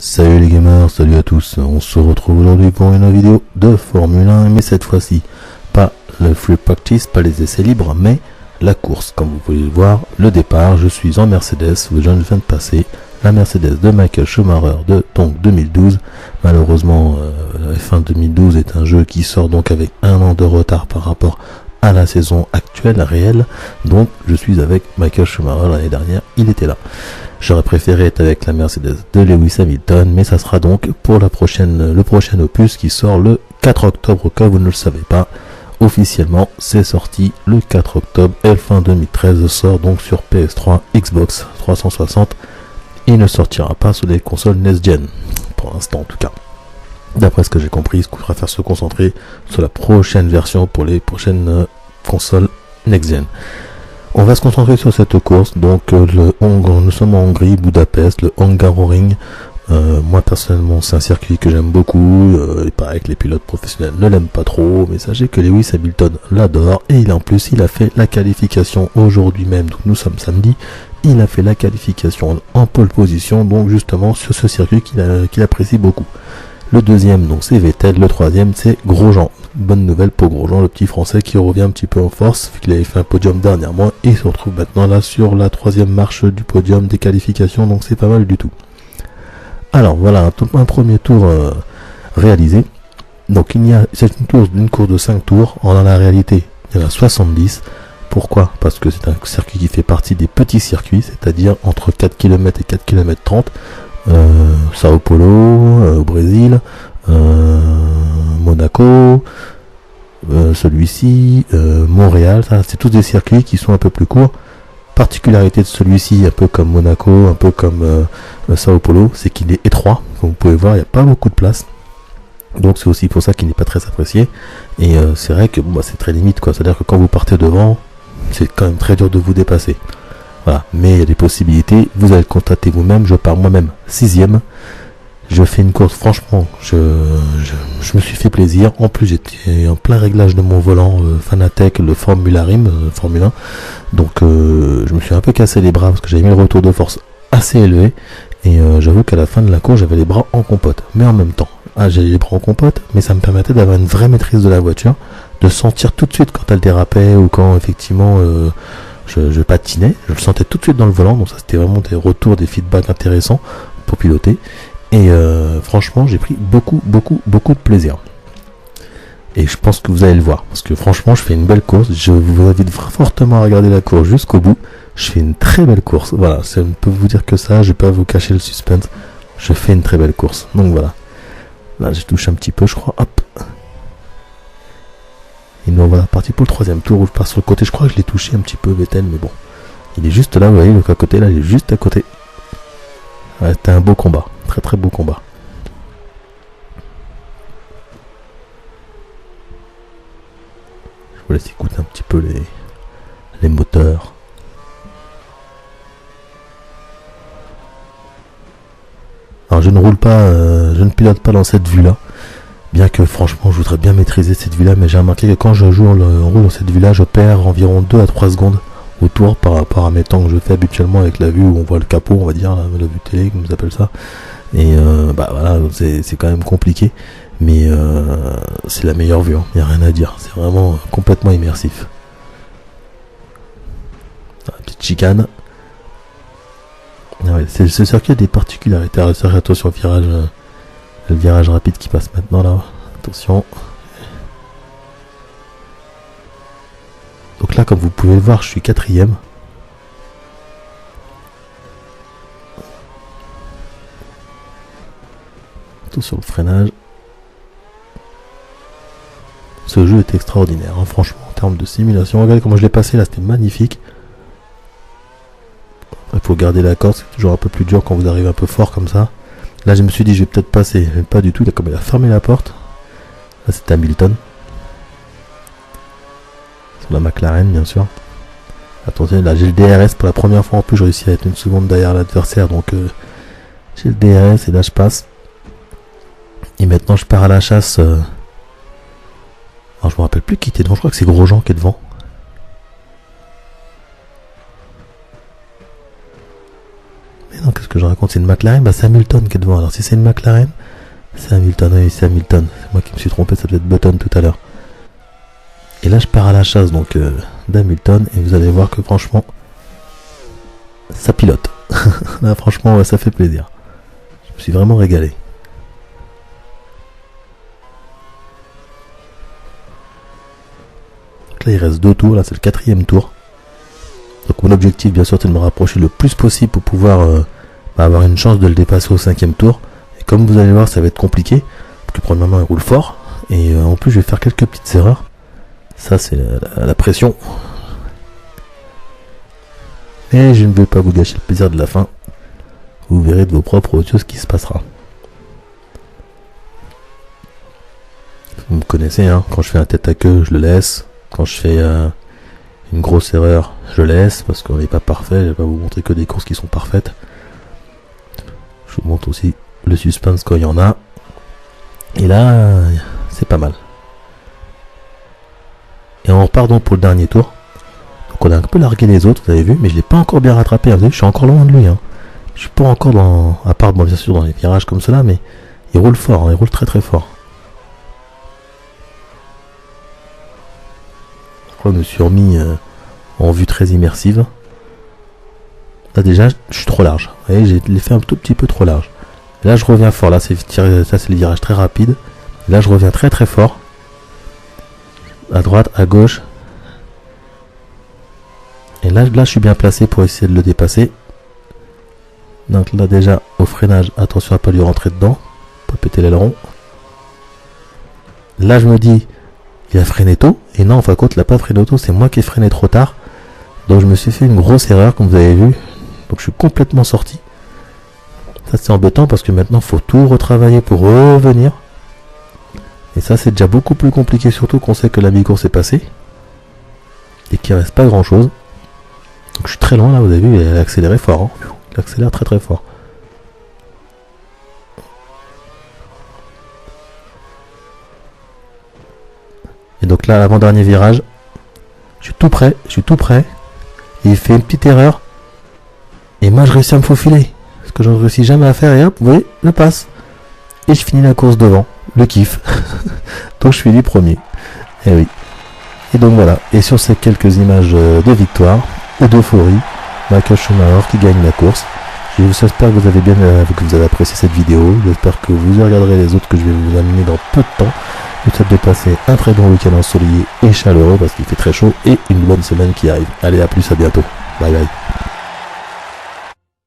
Salut les gamers, salut à tous, on se retrouve aujourd'hui pour une vidéo de Formule 1, mais cette fois-ci, pas le free practice, pas les essais libres, mais la course. Comme vous pouvez le voir, le départ, je suis en Mercedes, je viens de passer la Mercedes de Michael Schumacher de donc 2012. Malheureusement, la F1 2012 est un jeu qui sort donc avec un an de retard par rapport à la saison actuelle, réelle, donc je suis avec Michael Schumacher. L'année dernière, il était là. J'aurais préféré être avec la Mercedes de Lewis Hamilton, mais ça sera donc pour le prochain opus qui sort le 4 octobre, au cas où vous ne le savez pas. Officiellement, c'est sorti le 4 octobre. F1 2013 sort donc sur PS3, Xbox 360. Il ne sortira pas sur les consoles Next Gen, pour l'instant en tout cas. D'après ce que j'ai compris, il faudra faire se concentrer sur la prochaine version pour les prochaines consoles Next Gen. On va se concentrer sur cette course, donc nous sommes en Hongrie, Budapest, le Hungaroring. Moi personnellement c'est un circuit que j'aime beaucoup, il paraît que les pilotes professionnels ne l'aiment pas trop, mais sachez que Lewis Hamilton l'adore, et il a fait la qualification aujourd'hui même, donc nous sommes samedi, il a fait la qualification en pole position, donc justement sur ce circuit qu'il apprécie beaucoup. Le deuxième, donc c'est Vettel. Le troisième, c'est Grosjean. Bonne nouvelle pour Grosjean, le petit français qui revient un petit peu en force, vu qu'il avait fait un podium dernièrement, et il se retrouve maintenant là sur la troisième marche du podium des qualifications, donc c'est pas mal du tout. Alors voilà, un premier tour réalisé. Donc c'est une course de 5 tours, en la réalité il y en a 70. Pourquoi? Parce que c'est un circuit qui fait partie des petits circuits, c'est-à-dire entre 4 km et 4 km 30. Sao Paulo au Brésil, Monaco, celui-ci, Montréal, ça, c'est tous des circuits qui sont un peu plus courts. Particularité de celui-ci, un peu comme Monaco, un peu comme Sao Paulo, c'est qu'il est étroit. Comme vous pouvez voir, il n'y a pas beaucoup de place. Donc c'est aussi pour ça qu'il n'est pas très apprécié. Et c'est vrai que c'est très limite, quoi. C'est-à-dire que quand vous partez devant, c'est quand même très dur de vous dépasser. Voilà, mais il y a des possibilités, vous allez le constater vous-même, je pars moi-même 6ème, je fais une course, franchement, je me suis fait plaisir, en plus j'étais en plein réglage de mon volant Fanatec, le Formula Rim, Formule 1, donc je me suis un peu cassé les bras parce que j'avais mis le retour de force assez élevé, et j'avoue qu'à la fin de la course j'avais les bras en compote, mais en même temps, j'avais les bras en compote, mais ça me permettait d'avoir une vraie maîtrise de la voiture, de sentir tout de suite quand elle dérapait, ou quand effectivement... Je patinais, je le sentais tout de suite dans le volant, donc ça c'était vraiment des retours, des feedbacks intéressants pour piloter. Et franchement, j'ai pris beaucoup de plaisir. Et je pense que vous allez le voir, parce que franchement, je fais une belle course. Je vous invite fortement à regarder la course jusqu'au bout. Je fais une très belle course. Voilà, je ne peux vous dire que ça, je vais pas vous cacher le suspense. Je fais une très belle course. Donc voilà. Là, j'ai touché un petit peu, je crois. Hop. Et nous voilà parti pour le troisième tour où je pars sur le côté. Je crois que je l'ai touché un petit peu Vettel, mais bon. Il est juste là, vous voyez, le côté là, il est juste à côté. Ouais, c'était un beau combat. Très beau combat. Je vous laisse écouter un petit peu les moteurs. Alors je ne roule pas, je ne pilote pas dans cette vue là. Bien que franchement je voudrais bien maîtriser cette vue là, mais j'ai remarqué que quand je roule dans cette vue là, je perds environ 2 à 3 secondes au tour par rapport à mes temps que je fais habituellement avec la vue où on voit le capot, on va dire, la vue télé comme on appelle ça. Et voilà, c'est quand même compliqué, mais c'est la meilleure vue, il n'y a rien à dire, c'est vraiment complètement immersif. Petite chicane. Ouais, ce circuit a des particularités. Attention au virage. Le virage rapide qui passe maintenant là, attention. Donc là, comme vous pouvez le voir, je suis 4ème. Attention le freinage. Ce jeu est extraordinaire, hein, franchement, en termes de simulation. Regardez comment je l'ai passé là, c'était magnifique. Il faut garder la corde, c'est toujours un peu plus dur quand vous arrivez un peu fort comme ça. Là je me suis dit je vais peut-être passer, mais pas du tout, il a fermé la porte. Là c'était Hamilton. Sur la McLaren bien sûr. Attention, là j'ai le DRS pour la première fois en plus, je réussis à être une seconde derrière l'adversaire, donc j'ai le DRS et là je passe. Et maintenant je pars à la chasse. Alors je me rappelle plus qui était devant, je crois que c'est Grosjean qui est devant. Mais non, qu'est-ce que je raconte, c'est une McLaren, bah c'est Hamilton qui est devant. Alors si c'est une McLaren, c'est Hamilton, oui c'est Hamilton. C'est moi qui me suis trompé, ça peut être Button tout à l'heure. Et là je pars à la chasse donc d'Hamilton et vous allez voir que franchement ça pilote. Là franchement ça fait plaisir. Je me suis vraiment régalé. Donc là il reste 2 tours, là c'est le 4e tour. Donc mon objectif bien sûr c'est de me rapprocher le plus possible pour pouvoir avoir une chance de le dépasser au 5e tour. Et comme vous allez voir ça va être compliqué, parce que premièrement il roule fort, et en plus je vais faire quelques petites erreurs. Ça c'est la pression. Et je ne vais pas vous gâcher le plaisir de la fin. Vous verrez de vos propres yeux ce qui se passera. Vous me connaissez, hein, quand je fais un tête à queue, je le laisse. Quand je fais une grosse erreur, je laisse, parce qu'on n'est pas parfait. Je vais pas vous montrer que des courses qui sont parfaites. Je vous montre aussi le suspense quand il y en a. Et là, c'est pas mal. Et on repart donc pour le dernier tour. Donc on a un peu largué les autres, vous avez vu, mais je l'ai pas encore bien rattrapé. Vous avez vu, je suis encore loin de lui. Hein. Je suis pas encore dans, à part bon, bien sûr dans les virages comme cela, mais il roule fort, hein, il roule très très fort. Je me suis remis en vue très immersive. Là déjà, je suis trop large. Vous voyez, j'ai fait un tout petit peu trop large. Et là, je reviens fort. Là, c'est le virage très rapide. Et là, je reviens très très fort. À droite, à gauche. Et là, je suis bien placé pour essayer de le dépasser. Donc là, déjà, au freinage, attention à pas lui rentrer dedans. Pas péter l'aileron. Là, je me dis... Il a freiné tôt, et non, en fin de compte, il n'a pas freiné tôt, c'est moi qui ai freiné trop tard. Donc je me suis fait une grosse erreur, comme vous avez vu. Donc je suis complètement sorti. Ça c'est embêtant parce que maintenant il faut tout retravailler pour revenir. Et ça c'est déjà beaucoup plus compliqué, surtout qu'on sait que la mi-course est passée. Et qu'il ne reste pas grand chose. Donc je suis très loin là, vous avez vu, il a accéléré fort. Hein. Il accélère très très fort. Et donc là, l'avant-dernier virage, je suis tout prêt. Et il fait une petite erreur. Et moi, je réussis à me faufiler. Ce que je ne réussis jamais à faire. Et hop, vous voyez, je passe. Et je finis la course devant. Le kiff. Donc, je suis les premiers. Et oui. Et donc, voilà. Et sur ces quelques images de victoire et d'euphorie, Michael Schumacher qui gagne la course. J'espère que vous avez que vous avez apprécié cette vidéo. J'espère que vous regarderez les autres que je vais vous amener dans peu de temps. Je vous souhaite de passer un très bon week-end ensoleillé et chaleureux parce qu'il fait très chaud et une bonne semaine qui arrive. Allez, à plus, à bientôt. Bye bye.